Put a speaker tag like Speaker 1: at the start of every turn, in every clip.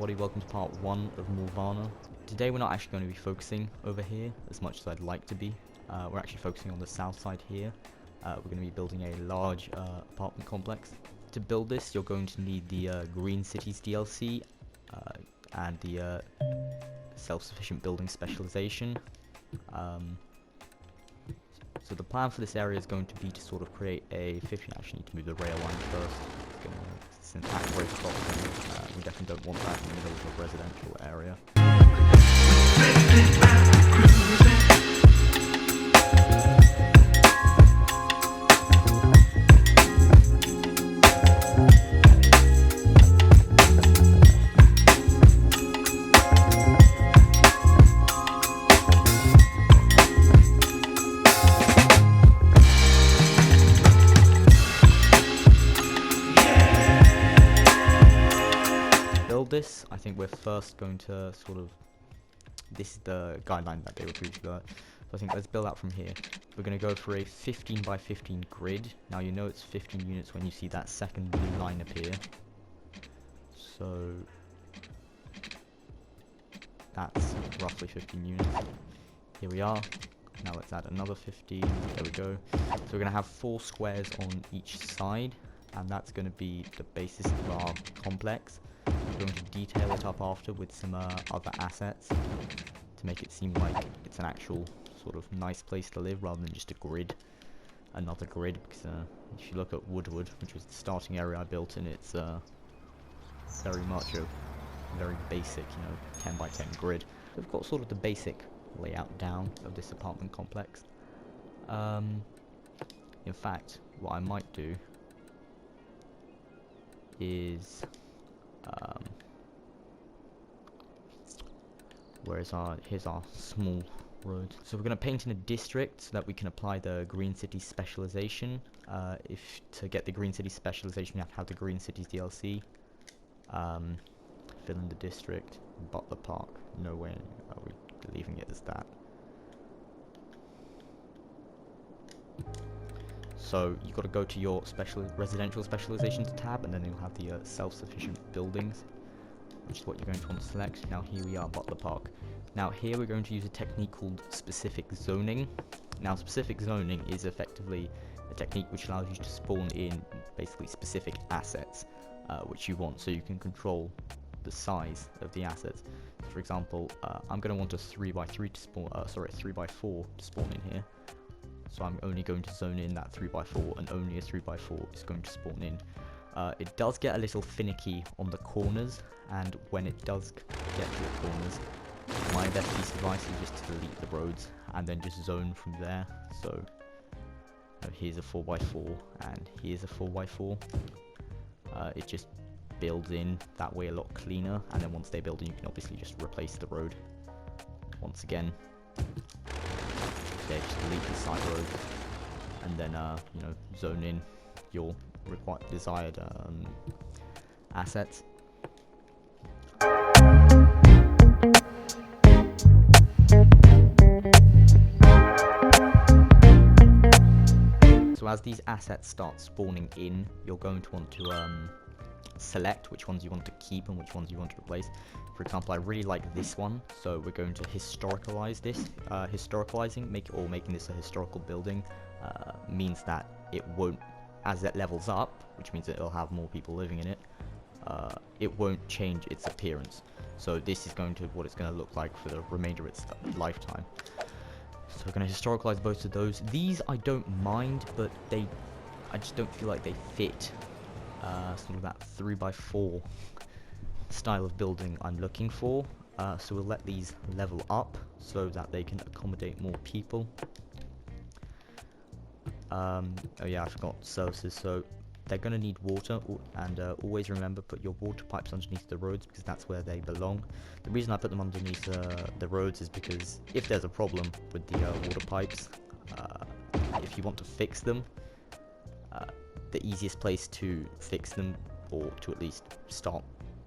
Speaker 1: everybody, welcome to part 1 of Morvana. Today we're not actually going to be focusing over here as much as I'd like to be. We're actually focusing on the south side here. We're going to be building a large apartment complex. To build this you're going to need the Green Cities DLC and the self-sufficient building specialization. So the plan for this area is going to be to sort of create a 50. Actually need to move the rail line first. It's an attack right across. We definitely don't want that in the middle of a residential area. This, I think we're first going to sort of, this is the guideline that they were previously got, so I think let's build out from here. We're going to go for a 15 by 15 grid. Now you know it's 15 units when you see that second blue line appear, so that's roughly 15 units. Here we are. Now let's add another 15, there we go. So we're going to have 4 squares on each side, and that's going to be the basis of our complex. We're going to detail it up after with some other assets to make it seem like it's an actual sort of nice place to live rather than just a grid, another grid, because if you look at Woodward, which was the starting area I built in, it's very much a very basic, 10 by 10 grid. We've got sort of the basic layout down of this apartment complex. In fact, what I might do is here's our small road. So we're going to paint in a district so that we can apply the Green City specialization. If to get the Green City specialization we have to have the Green Cities DLC. Fill in the district. Butler Park. No way are we leaving it as that. So you've got to go to your residential specializations tab, and then you'll have the self-sufficient buildings, which is what you're going to want to select. Now here we are, Butler Park. Now here we're going to use a technique called specific zoning. Now specific zoning is effectively a technique which allows you to spawn in basically specific assets which you want, so you can control the size of the assets. For example, I'm going to want a 3x3 to spawn, 3x4 to spawn in here. So I'm only going to zone in that 3x4, and only a 3x4 is going to spawn in. It does get a little finicky on the corners, and when it does get to the corners, my best piece of advice is just to delete the roads and then just zone from there. So here's a 4x4 and here's a 4x4. It just builds in that way a lot cleaner, and then once they build in you can obviously just replace the road once again. Just delete the side road, and then zone in your desired assets. So as these assets start spawning in, you're going to want to select which ones you want to keep and which ones you want to replace. For example, I really like this one, so we're going to historicalize this. Making this a historical building means that it won't, as it levels up, which means that it'll have more people living in it, it won't change its appearance. So this is what it's going to look like for the remainder of its lifetime. So we're going to historicalize both of those. These I don't mind, but I just don't feel like they fit sort of that 3x4 style of building I'm looking for. So we'll let these level up so that they can accommodate more people. Oh yeah, I forgot services. So they're going to need water, and always remember, put your water pipes underneath the roads because that's where they belong. The reason I put them underneath the roads is because if there's a problem with the water pipes, if you want to fix them, the easiest place to fix them, or to at least start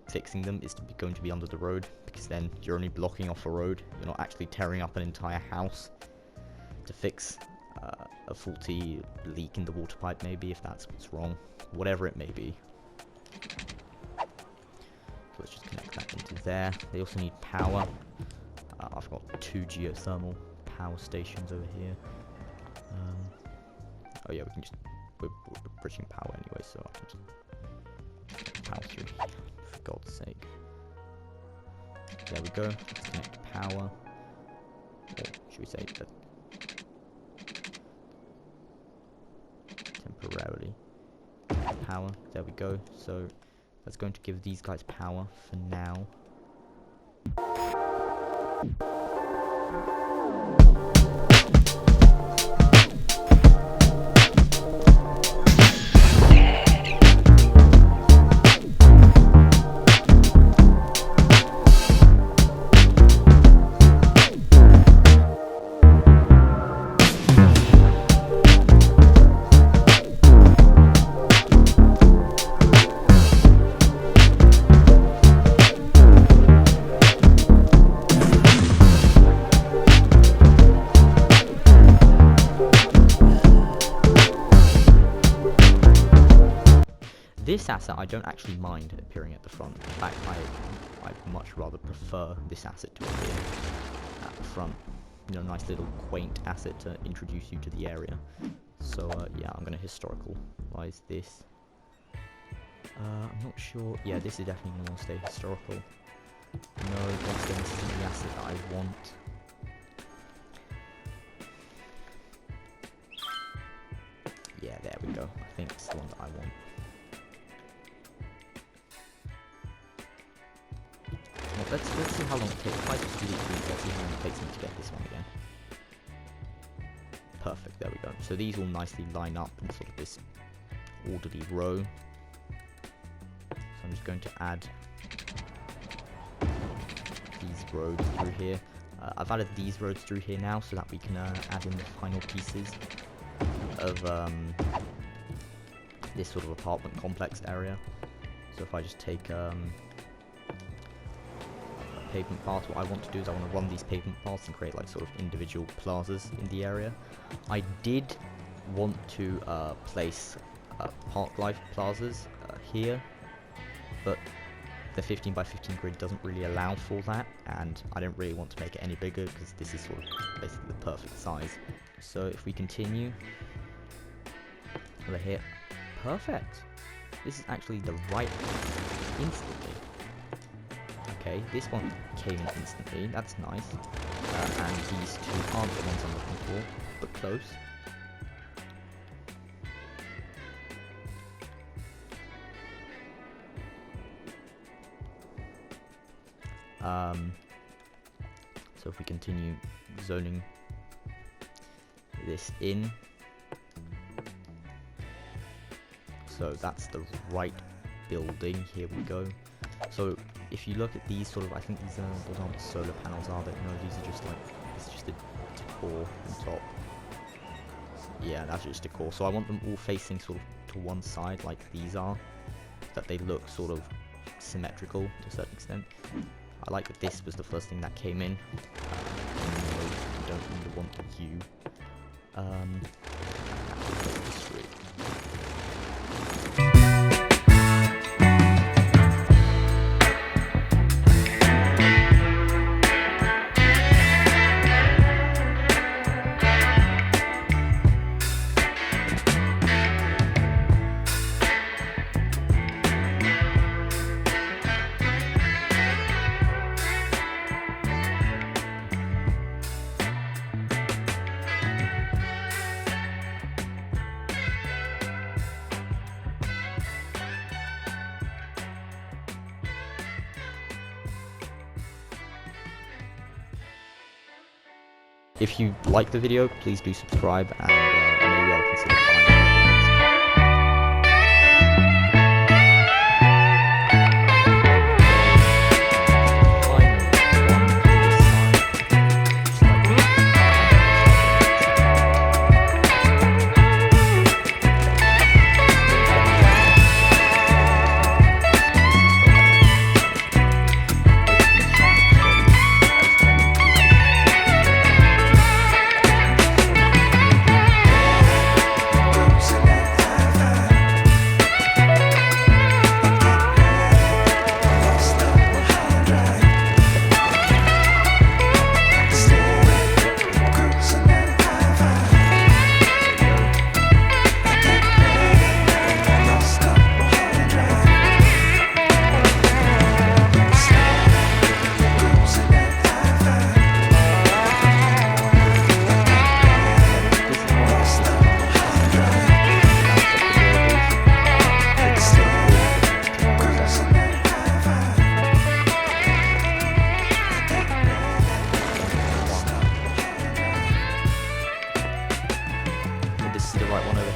Speaker 1: fixing them, is going to be under the road, because then you're only blocking off a road. You're not actually tearing up an entire house to fix a faulty leak in the water pipe, maybe, if that's what's wrong, whatever it may be. So let's just connect that into there. They also need power. I've got 2 geothermal power stations over here. Oh yeah, we can just, we're bridging power anyway, so I can just power through here, for God's sake. There we go, let's connect power, or should we say temporarily power. There we go, so that's going to give these guys power for now. This asset I don't actually mind appearing at the front. In fact, I'd much rather prefer this asset to appear at the front. You know, nice little quaint asset to introduce you to the area. So yeah, I'm going to historicalize this. I'm not sure. Yeah, this is definitely going to stay historical. No, once again, this isn't the asset that I want. Yeah, there we go. I think it's the one that I want. Well, let's see how long it takes. If I just do these things, let's see how long it takes me to get this one again. Perfect, there we go. So these all nicely line up in sort of this orderly row. So I'm just going to add these roads through here. I've added these roads through here now so that we can add in the final pieces of this sort of apartment complex area. So if I just take pavement paths, what I want to do is I want to run these pavement paths and create like sort of individual plazas in the area. I did want to place park life plazas here, but the 15 by 15 grid doesn't really allow for that, and I don't really want to make it any bigger because this is sort of basically the perfect size. So if we continue over here, perfect. This is actually the right instantly. Okay, this one came in instantly, that's nice. And these two aren't the ones I'm looking for, but close. So if we continue zoning this in, so that's the right building, here we go. So if you look at these sort of, I think these aren't solar panels, are they? No, these are just like, it's just a decor on top. Yeah, that's just decor. So I want them all facing sort of to one side like these are, that they look sort of symmetrical to a certain extent. I like that this was the first thing that came in. I don't really want you. If you like the video, please do subscribe, and maybe I'll consider buying it.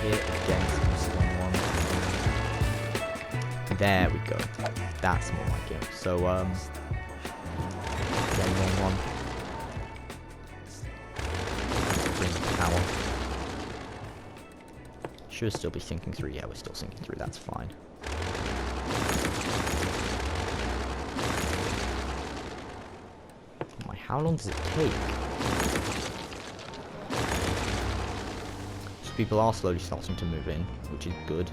Speaker 1: here. Again, some one. There we go. That's more like it. So, again, 1-1. Power. Should still be sinking through. Yeah, we're still sinking through. That's fine. Oh my, how long does it take? So people are slowly starting to move in, which is good.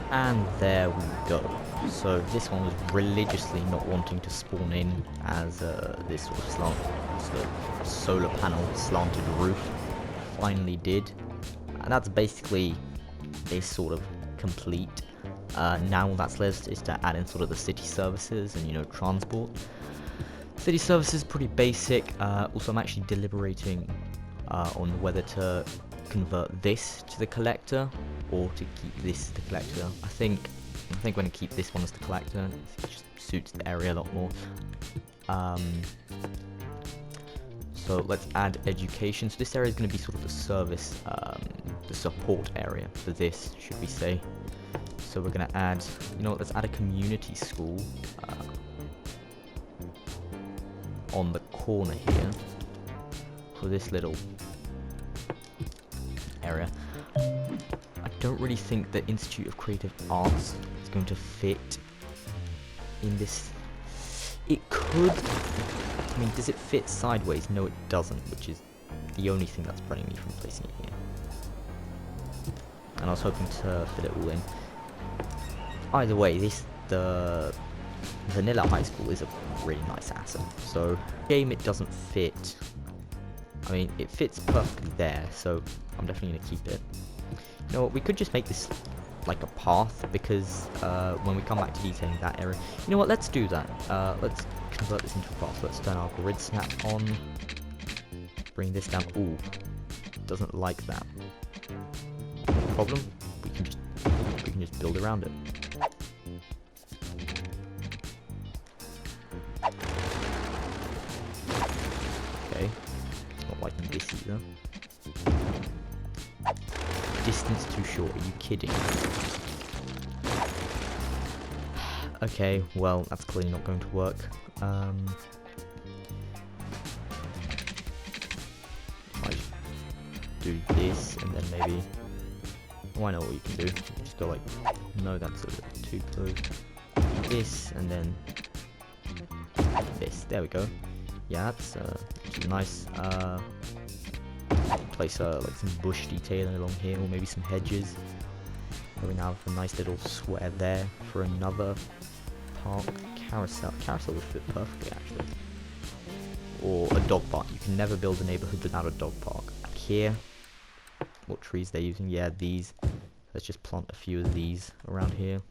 Speaker 1: And there we go. So this one was religiously not wanting to spawn in as this sort of slant, the solar panel slanted roof finally did. And that's basically this sort of complete. Now all that's left is to add in sort of the city services and, you know, transport. City services pretty basic. Also, I'm actually deliberating on whether to convert this to the collector or to keep this the collector. I think I'm going to keep this one as the collector. I think it just suits the area a lot more. So let's add education. So this area is going to be sort of the service, the support area for this, should we say. So we're going to add, you know what, let's add a community school on the corner here for this little area. I don't really think the Institute of Creative Arts is going to fit in this. It could. I mean, does it fit sideways? No, it doesn't, which is the only thing that's preventing me from placing it here. And I was hoping to fit it all in. Either way, the Vanilla High School is a really nice asset. So, game it doesn't fit. I mean, it fits perfectly there, so I'm definitely going to keep it. You know what, we could just make this like a path, because when we come back to detailing that area... You know what, let's do that. Let's convert this into a path. Let's turn our grid snap on. Bring this down. Ooh, doesn't like that. Problem? We can just build around it. Okay, not liking this either. Distance too short, are you kidding? Okay, well, that's clearly not going to work. I just do this, and then maybe... Oh, I know what you can do. Just go like... No, that's a bit too close. This, and then... this. There we go. Yeah, that's nice. Place like some bush detailing along here, or maybe some hedges. We now have a nice little square there for another park. Carousel would fit perfectly, actually. Or a dog park. You can never build a neighborhood without a dog park. Here, what trees they're using? Yeah, these. Let's just plant a few of these around here.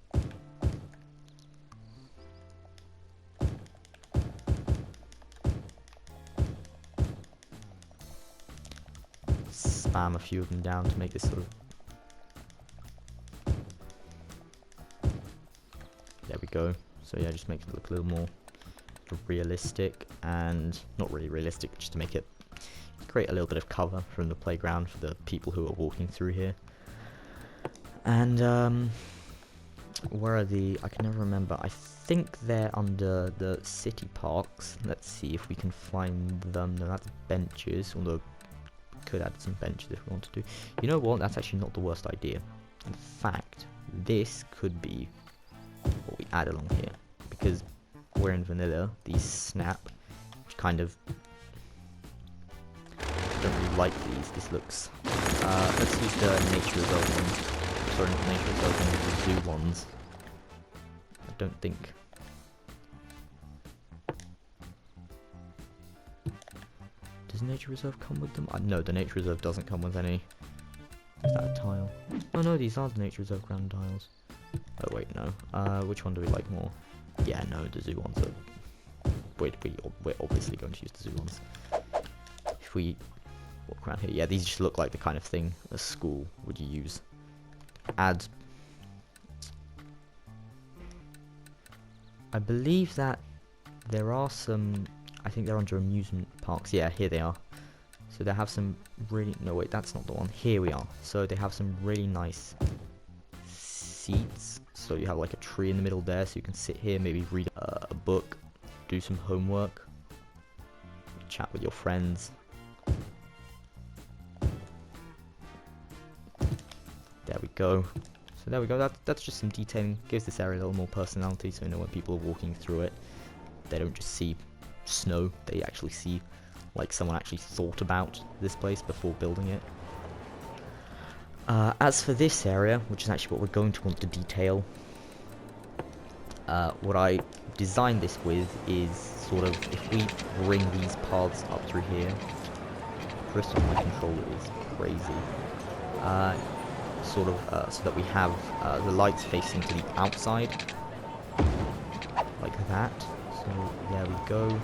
Speaker 1: Spam a few of them down to make this sort of... There we go. So yeah, just make it look a little more realistic, and not really realistic, just to make it create a little bit of cover from the playground for the people who are walking through here. And where are the... I can never remember. I think they're under the city parks. Let's see if we can find them. No, that's benches, although could add some benches if we want to do. You know what? That's actually not the worst idea. In fact, this could be what we add along here, because we're in vanilla. These snap, which kind of don't really like these. This looks... let's use the nature reserve ones. Sorry, not the nature reserve ones, the zoo ones. I don't think... Does nature reserve come with them? No, the nature reserve doesn't come with any. Is that a tile? Oh no, these are the nature reserve ground tiles. Oh wait, no. Which one do we like more? Yeah, no, the zoo ones are... We're obviously going to use the zoo ones. If we walk around here, yeah, these just look like the kind of thing a school would use. Add... I believe that there are some... I think they're under amusement parks. Yeah, here they are. So they have some really... No, wait, that's not the one. Here we are. So they have some really nice seats. So you have like a tree in the middle there, so you can sit here, maybe read a book, do some homework, chat with your friends. There we go. So there we go. That's just some detailing. Gives this area a little more personality, so you know when people are walking through it, they don't just see snow. They actually see like someone actually thought about this place before building it. As for this area, which is actually what we're going to want to detail, what I designed this with is sort of, if we bring these paths up through here, first of all, my controller is crazy, sort of so that we have the lights facing to the outside, like that. So there we go.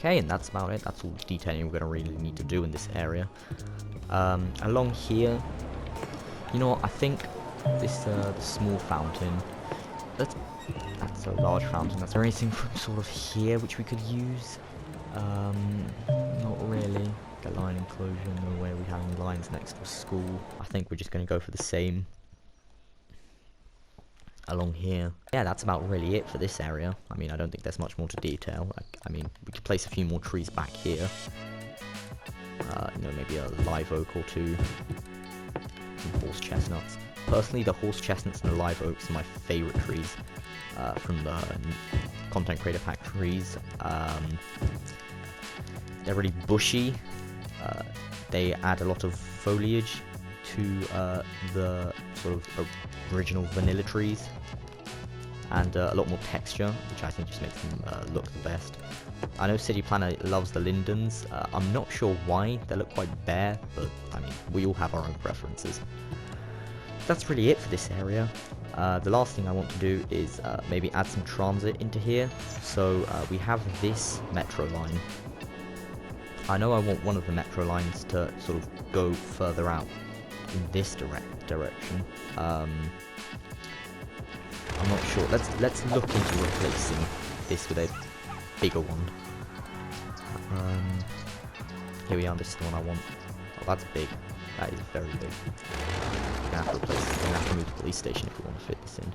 Speaker 1: Okay, and that's about it. That's all the detailing we're going to really need to do in this area. Along here, you know what, I think this the small fountain, that's a large fountain. Is there anything from sort of here which we could use? Not really. Like a line enclosure, no way we have any lines next to a school. I think we're just going to go for the same along here. Yeah, that's about really it for this area. I mean, I don't think there's much more to detail. I mean, we could place a few more trees back here. You know, maybe a live oak or two. Some horse chestnuts. Personally, the horse chestnuts and the live oaks are my favorite trees from the Content Creator Pack trees. They're really bushy. They add a lot of foliage to the sort of original vanilla trees, and a lot more texture, which I think just makes them look the best. I know City Planner loves the lindens. I'm not sure why. They look quite bare, but I mean, we all have our own preferences. That's really it for this area. The last thing I want to do is maybe add some transit into here. So we have this metro line. I know I want one of the metro lines to sort of go further out in this direction. I'm not sure. Let's look into replacing this with a bigger one. Here we are. This is the one I want. Oh, that's big. That is very big. We're gonna have to replace this. We're gonna have to move the police station if we want to fit this in.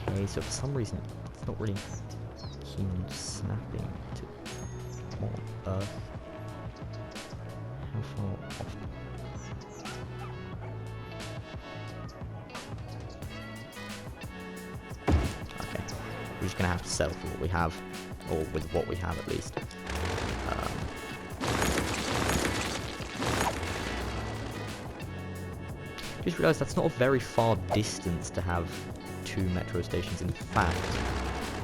Speaker 1: Okay. So for some reason, it's not really keen on snapping to what on earth? How far off? Okay. We're just gonna have to settle for what we have, or with what we have at least. Just realised that's not a very far distance to have 2 metro stations. In fact,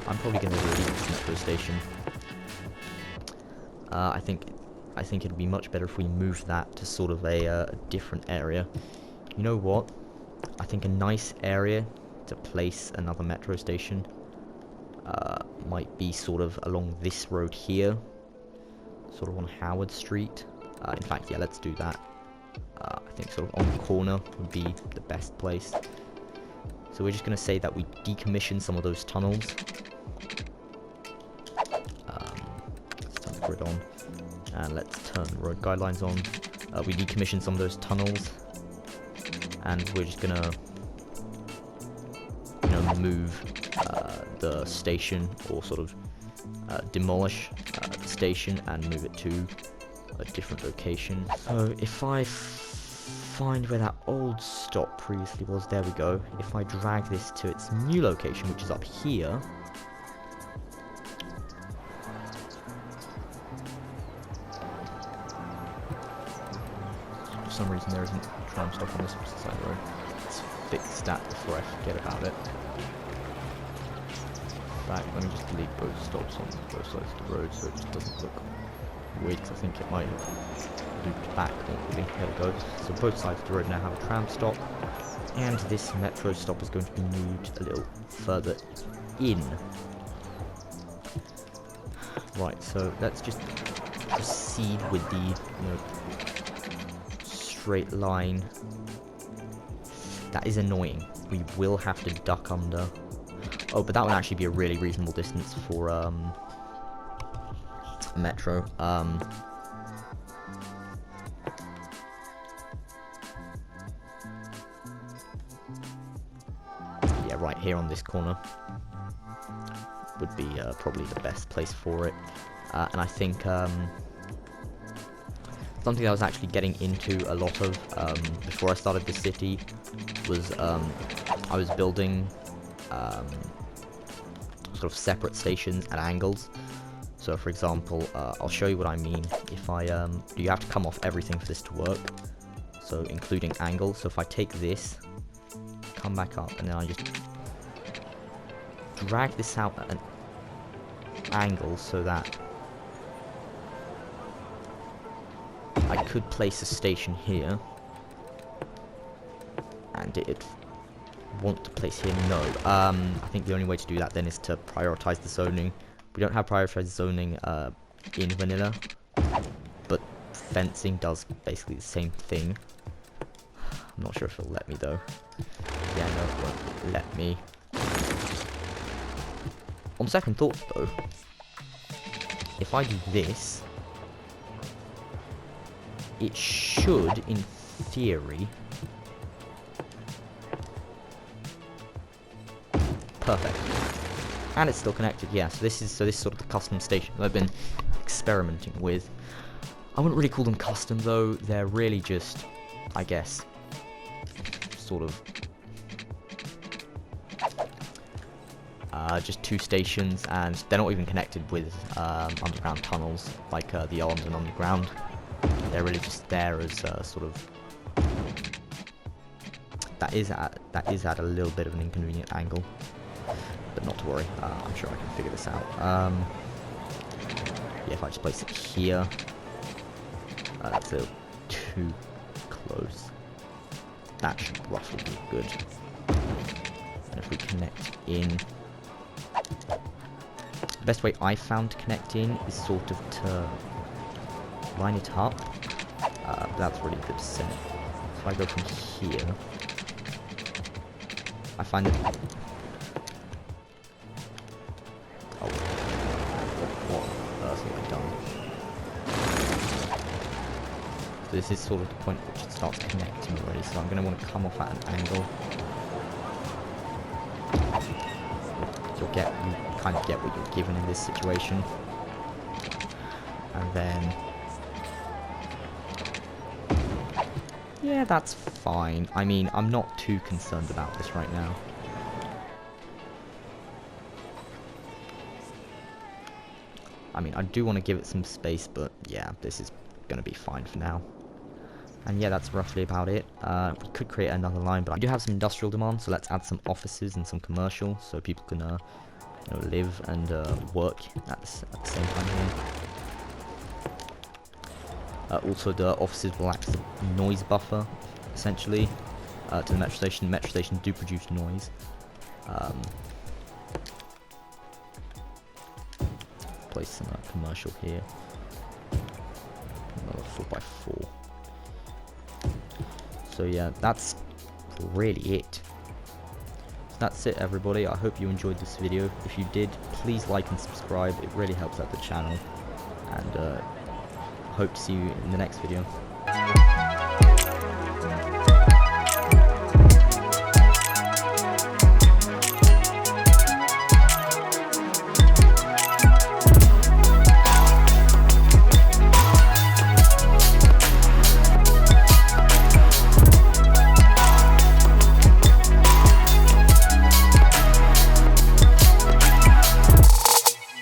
Speaker 1: I'm probably going to delete this metro station. I think it'd be much better if we moved that to sort of a different area. You know what? I think a nice area to place another metro station might be sort of along this road here, sort of on Howard Street. In fact, yeah, let's do that. I think sort of on the corner would be the best place. So we're just going to say that we decommission some of those tunnels. Let's turn the grid on. And let's turn road guidelines on. We decommission some of those tunnels. And we're just going to, move the station, or sort of demolish the station and move it to a different location. So if I find where that old stop previously was, there we go. If I drag this to its new location, which is up here, for some reason there isn't a tram stop on this side of the road. Let's fix that before I forget about it. In fact, let me just delete both stops on both sides of the road so it just doesn't look weird, because I think it might loop back awkwardly. There we go. So both sides of the road now have a tram stop, and this metro stop is going to be moved a little further in. Right, so let's just proceed with the straight line. That is annoying. We will have to duck under. Oh, but that would actually be a really reasonable distance for metro. Yeah, right here on this corner would be probably the best place for it. And I think something I was actually getting into a lot of before I started this city was I was building sort of separate stations at angles. So for example, I'll show you what I mean. If I you have to come off everything for this to work, so including angles. So if I take this, come back up, and then I just drag this out at an angle so that I could place a station here, and it'd want to place here. No, I think the only way to do that then is to prioritize the zoning. We don't have prioritized zoning in vanilla, but fencing does basically the same thing. I'm not sure if it'll let me though. Yeah, no, it won't let me. On second thought though, if I do this, it should, in theory, perfect. And it's still connected, yeah. So this is sort of the custom station that I've been experimenting with. I wouldn't really call them custom though. They're really just, I guess, sort of just 2 stations, and they're not even connected with underground tunnels like the London Underground. They're really just there as sort of that is at a little bit of an inconvenient angle. But not to worry, I'm sure I can figure this out. Yeah, if I just place it here, that's a little too close. That should roughly be good. And if we connect in, the best way I found to connect in is sort of to line it up. That's really good to set. So I go from here. I find that. Oh, what on earth have I done? So this is sort of the point at which it starts connecting already. So I'm going to want to come off at an angle. You kind of get what you're given in this situation. And then, yeah, that's fine. I mean, I'm not too concerned about this right now. I mean, I do want to give it some space, but yeah, this is going to be fine for now. And yeah, that's roughly about it. We could create another line, but I do have some industrial demand, so let's add some offices and some commercial, so people can you know, live and work at the same time here. Also, the offices will act as a noise buffer, essentially, to the metro station. Metro stations do produce noise. Place some commercial here. Another 4x4. So yeah, that's really it. So that's it, everybody. I hope you enjoyed this video. If you did, please like and subscribe. It really helps out the channel. And hope to see you in the next video.